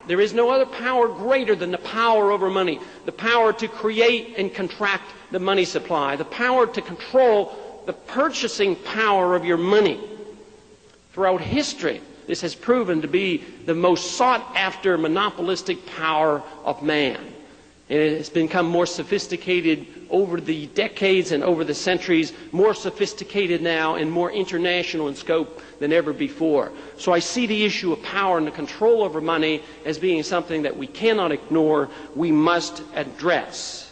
There is no other power greater than the power over money, the power to create and contract the money supply, the power to control the purchasing power of your money. Throughout history, this has proven to be the most sought-after monopolistic power of man. And it has become more sophisticated over the decades and over the centuries, more sophisticated now and more international in scope than ever before. So I see the issue of power and the control over money as being something that we cannot ignore, we must address.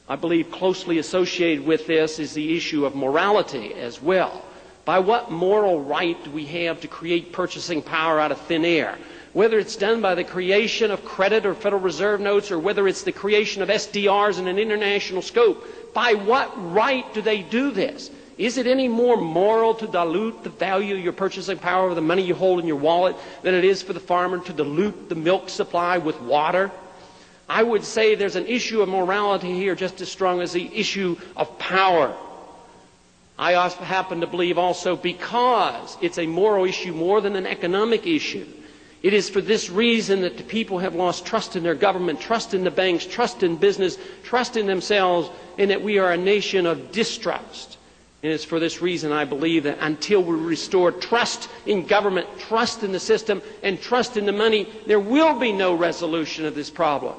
I believe closely associated with this is the issue of morality as well. By what moral right do we have to create purchasing power out of thin air? Whether it's done by the creation of credit or Federal Reserve notes, or whether it's the creation of SDRs in an international scope, by what right do they do this? Is it any more moral to dilute the value of your purchasing power of the money you hold in your wallet than it is for the farmer to dilute the milk supply with water? I would say there's an issue of morality here just as strong as the issue of power. I also happen to believe also, because it's a moral issue more than an economic issue, it is for this reason that the people have lost trust in their government, trust in the banks, trust in business, trust in themselves, and that we are a nation of distrust. And it's for this reason I believe that until we restore trust in government, trust in the system, and trust in the money, there will be no resolution of this problem.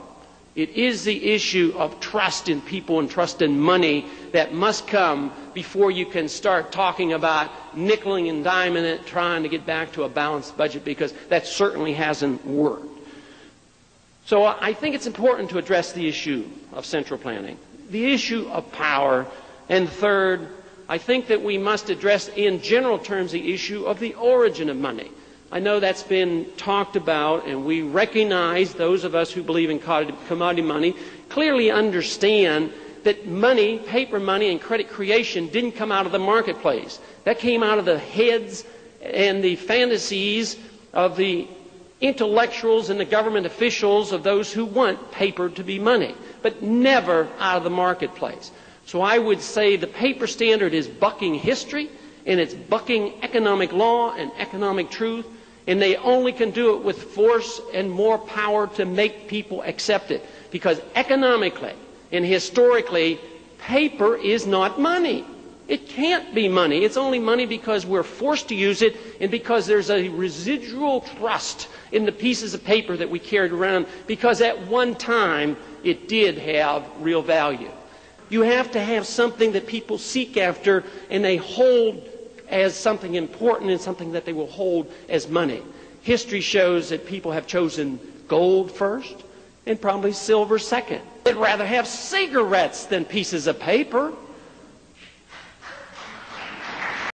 It is the issue of trust in people and trust in money that must come before you can start talking about nickeling and diming it, trying to get back to a balanced budget, because that certainly hasn't worked. So I think it's important to address the issue of central planning, the issue of power, and third, I think that we must address in general terms the issue of the origin of money. I know that's been talked about, and we recognize, those of us who believe in commodity money, clearly understand that money, paper money and credit creation didn't come out of the marketplace. That came out of the heads and the fantasies of the intellectuals and the government officials of those who want paper to be money, but never out of the marketplace. So I would say the paper standard is bucking history, and it's bucking economic law and economic truth, and they only can do it with force and more power to make people accept it. Because economically and historically, paper is not money. It can't be money. It's only money because we're forced to use it, and because there's a residual trust in the pieces of paper that we carried around, because at one time it did have real value. You have to have something that people seek after and they hold as something important and something that they will hold as money. History shows that people have chosen gold first and probably silver second. They'd rather have cigarettes than pieces of paper.